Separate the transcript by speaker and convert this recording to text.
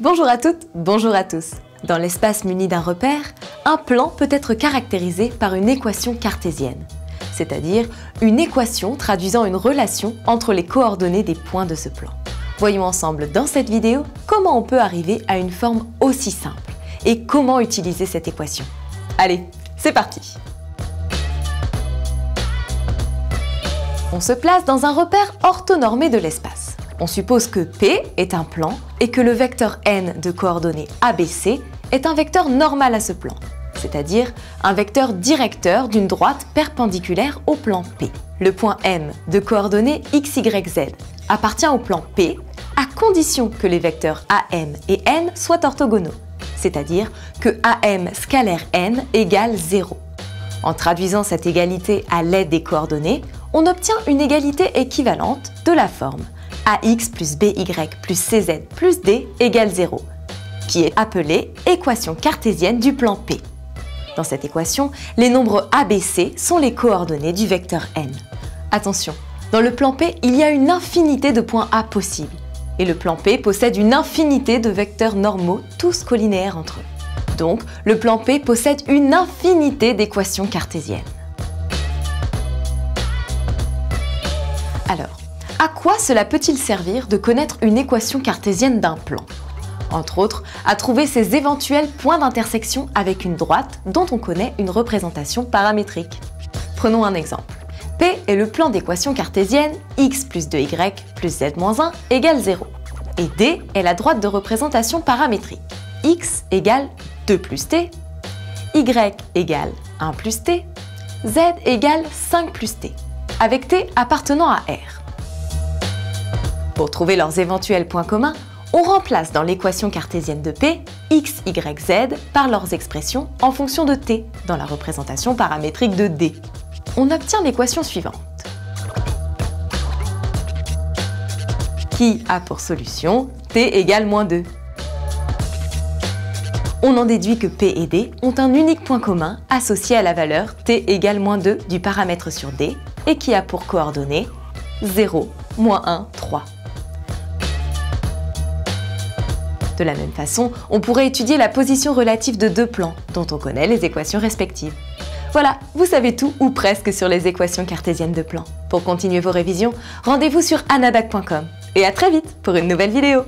Speaker 1: Bonjour à toutes, bonjour à tous. Dans l'espace muni d'un repère, un plan peut être caractérisé par une équation cartésienne, c'est-à-dire une équation traduisant une relation entre les coordonnées des points de ce plan. Voyons ensemble dans cette vidéo comment on peut arriver à une forme aussi simple et comment utiliser cette équation. Allez, c'est parti! On se place dans un repère orthonormé de l'espace. On suppose que P est un plan et que le vecteur n de coordonnées ABC est un vecteur normal à ce plan, c'est-à-dire un vecteur directeur d'une droite perpendiculaire au plan P. Le point M de coordonnées x, y, z appartient au plan P à condition que les vecteurs AM et n soient orthogonaux, c'est-à-dire que AM scalaire n égale 0. En traduisant cette égalité à l'aide des coordonnées, on obtient une égalité équivalente de la forme AX plus BY plus CZ plus D égale 0, qui est appelée équation cartésienne du plan P. Dans cette équation, les nombres ABC sont les coordonnées du vecteur n. Attention, dans le plan P, il y a une infinité de points A possibles, et le plan P possède une infinité de vecteurs normaux, tous collinéaires entre eux. Donc, le plan P possède une infinité d'équations cartésiennes. Alors, à quoi cela peut-il servir de connaître une équation cartésienne d'un plan? Entre autres, à trouver ses éventuels points d'intersection avec une droite dont on connaît une représentation paramétrique. Prenons un exemple. P est le plan d'équation cartésienne x plus 2y plus z-1 égale 0. Et D est la droite de représentation paramétrique. X égale 2 plus t, y égale 1 plus t, z égale 5 plus t, avec t appartenant à R. Pour trouver leurs éventuels points communs, on remplace dans l'équation cartésienne de P x, y, z par leurs expressions en fonction de t dans la représentation paramétrique de D. On obtient l'équation suivante, qui a pour solution t égale moins 2. On en déduit que P et D ont un unique point commun associé à la valeur t égale moins 2 du paramètre sur D et qui a pour coordonnées 0, moins 1, 3. De la même façon, on pourrait étudier la position relative de deux plans, dont on connaît les équations respectives. Voilà, vous savez tout ou presque sur les équations cartésiennes de plans. Pour continuer vos révisions, rendez-vous sur anabac.com. Et à très vite pour une nouvelle vidéo.